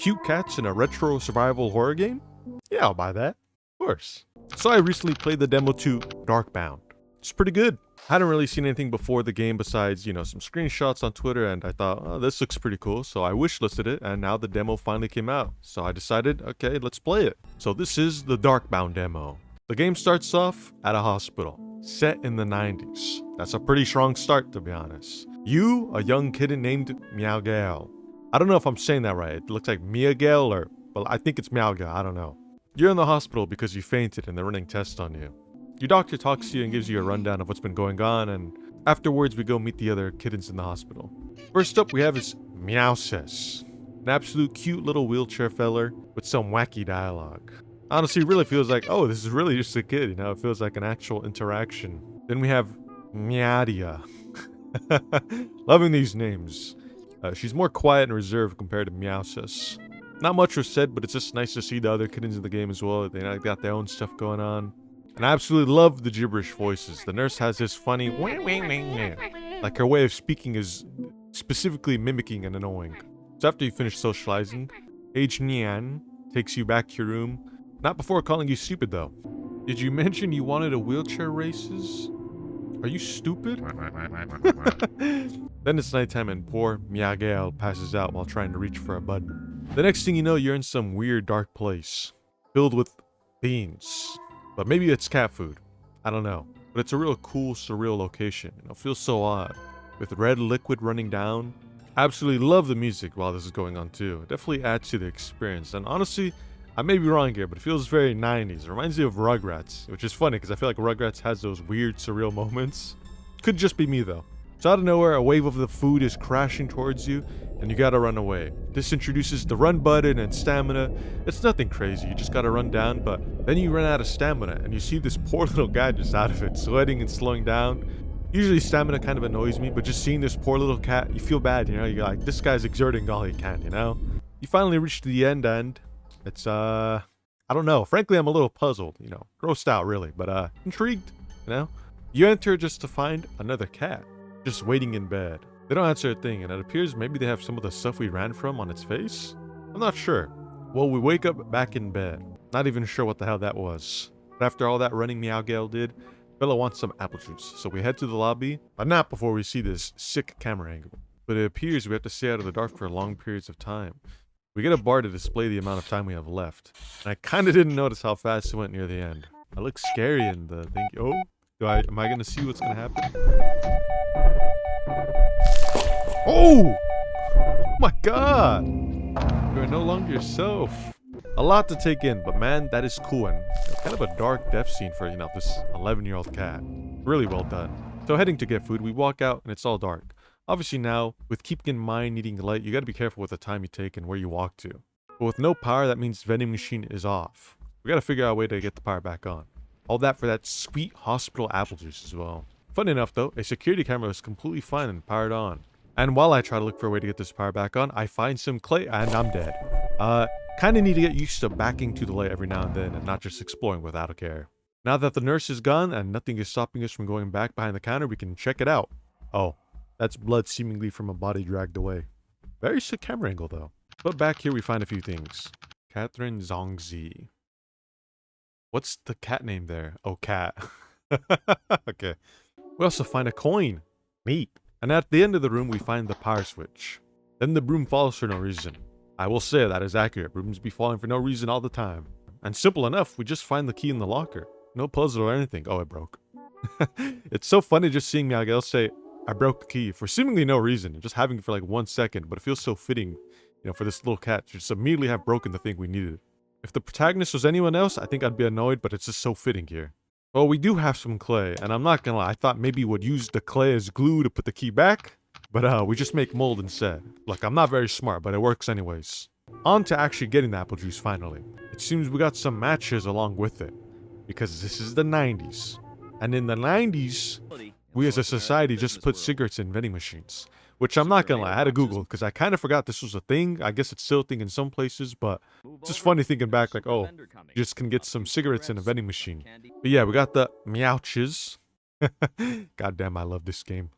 Cute cats in a retro survival horror game? Yeah, I'll buy that. Of course. So I recently played the demo to Darkbound. It's pretty good. I hadn't really seen anything before the game besides, some screenshots on Twitter, and I thought, oh, this looks pretty cool. So I wishlisted it, and now the demo finally came out. So I decided, okay, let's play it. So this is the Darkbound demo. The game starts off at a hospital, set in the 90s. That's a pretty strong start, to be honest. You, a young kitten named Meowgale. I don't know if I'm saying that right. It looks like Meowgale, but I think it's Meowgale, I don't know. You're in the hospital because you fainted and they're running tests on you. Your doctor talks to you and gives you a rundown of what's been going on, and afterwards we go meet the other kittens in the hospital. First up we have is Meowsis, an absolute cute little wheelchair feller with some wacky dialogue. Honestly, it really feels like, oh, this is really just a kid, it feels like an actual interaction. Then we have Meowdia. Loving these names. She's more quiet and reserved compared to Meowsis. Not much was said, but it's just nice to see the other kittens in the game as well. They got their own stuff going on. And I absolutely love the gibberish voices. The nurse has this funny wah, wah, wah, wah. Like her way of speaking is specifically mimicking and annoying. So after you finish socializing, Age Nian takes you back to your room. Not before calling you stupid though. Did you mention you wanted a wheelchair races? Are you stupid? Then it's nighttime and poor Meowgale passes out while trying to reach for a button. The next thing you know, you're in some weird dark place, filled with beans. But maybe it's cat food. I don't know. But it's a real cool, surreal location. It feels so odd. With red liquid running down. I absolutely love the music while this is going on too. It definitely adds to the experience. And honestly, I may be wrong here, but it feels very 90s. It reminds me of Rugrats, which is funny because I feel like Rugrats has those weird, surreal moments. Could just be me though. So out of nowhere, a wave of the food is crashing towards you, and you gotta run away. This introduces the run button and stamina. It's nothing crazy, you just gotta run down, but then you run out of stamina, and you see this poor little guy just out of it, sweating and slowing down. Usually stamina kind of annoys me, but just seeing this poor little cat, you feel bad, you're like, this guy's exerting all he can, You finally reach the end, and it's, I don't know. Frankly, I'm a little puzzled, grossed out really, but intrigued, You enter just to find another cat, just waiting in bed. They don't answer a thing, and it appears maybe they have some of the stuff we ran from on its face? I'm not sure. Well, we wake up back in bed. Not even sure what the hell that was. But after all that running Meowgale did, Bella wants some apple juice, so we head to the lobby, but not before we see this sick camera angle. But it appears we have to stay out of the dark for long periods of time. We get a bar to display the amount of time we have left. And I kinda didn't notice how fast it went near the end. It looks scary in the thing. Oh, am I gonna see what's gonna happen? Oh! Oh my god! You are no longer yourself. A lot to take in, but man, that is cool and kind of a dark death scene for, this 11-year-old cat. Really well done. So heading to get food, we walk out and it's all dark. Obviously now, with keeping in mind needing light, you gotta be careful with the time you take and where you walk to. But with no power, that means vending machine is off. We gotta figure out a way to get the power back on. All that for that sweet hospital apple juice as well. Fun enough though, a security camera is completely fine and powered on. And while I try to look for a way to get this power back on, I find some clay and I'm dead. Kinda need to get used to backing to the light every now and then and not just exploring without a care. Now that the nurse is gone and nothing is stopping us from going back behind the counter, we can check it out. Oh, that's blood seemingly from a body dragged away. Very sick camera angle though. But back here we find a few things. Catherine Zongzi. What's the cat name there? Oh, cat. Okay. We also find a coin. Neat. And at the end of the room we find the power switch. Then the broom falls for no reason. I will say that is accurate. Brooms be falling for no reason all the time. And simple enough, we just find the key in the locker. No puzzle or anything. Oh, it broke. It's so funny just seeing Meowgale say, I broke the key for seemingly no reason, just having it for like 1 second, but it feels so fitting, for this little cat to just immediately have broken the thing we needed. If the protagonist was anyone else, I think I'd be annoyed, but it's just so fitting here. Well, we do have some clay, and I'm not gonna lie, I thought maybe we'd use the clay as glue to put the key back, but we just make mold instead. Look, I'm not very smart, but it works anyways. On to actually getting the apple juice finally. It seems we got some matches along with it, because this is the 90s. And in the 90s, we as a society just put cigarettes in vending machines. Which I'm not gonna lie, I had to Google because I kind of forgot this was a thing. I guess it's still a thing in some places, but it's just funny thinking back like, oh, you just can get some cigarettes in a vending machine. But yeah, we got the Meowches. Goddamn, I love this game.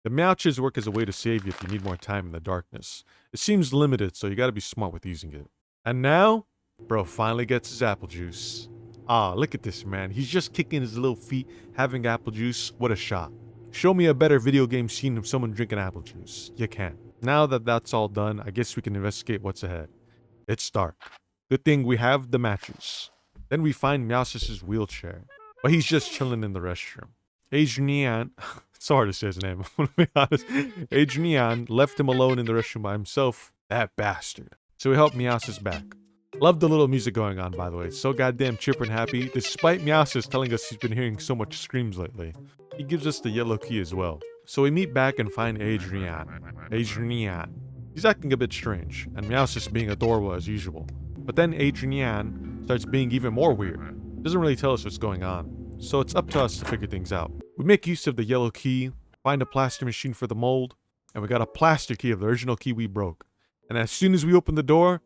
The Meowches work as a way to save you if you need more time in the darkness. It seems limited, so you gotta be smart with using it. And now, bro finally gets his apple juice. Ah, look at this, man. He's just kicking his little feet, having apple juice. What a shot. Show me a better video game scene of someone drinking apple juice. You can't. Now that that's all done, I guess we can investigate what's ahead. It's dark. Good thing we have the matches. Then we find Meows's wheelchair, but he's just chilling in the restroom. Adrian, it's hard to say his name, I'm gonna be honest. Adrian left him alone in the restroom by himself. That bastard. So we help Meows's back. Love the little music going on, by the way. It's so goddamn chipper and happy, despite Meows's telling us he's been hearing so much screams lately. He gives us the yellow key as well. So we meet back and find Adrian. He's acting a bit strange, and Meows's being adorable as usual. But then Adrian starts being even more weird. Doesn't really tell us what's going on. So it's up to us to figure things out. We make use of the yellow key, find a plaster machine for the mold, and we got a plaster key of the original key we broke. And as soon as we open the door,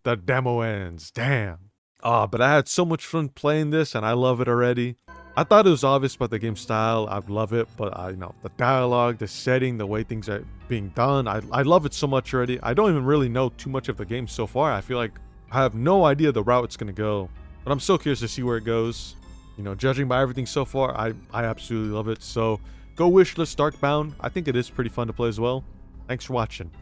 the demo ends. Damn. But I had so much fun playing this, and I love it already. I thought it was obvious about the game style. I love it, but the dialogue, the setting, the way things are being done, I love it so much already. I don't even really know too much of the game so far. I feel like I have no idea the route it's gonna go, but I'm so curious to see where it goes. Judging by everything so far, I absolutely love it. So go wishlist Darkbound. I think it is pretty fun to play as well. Thanks for watching.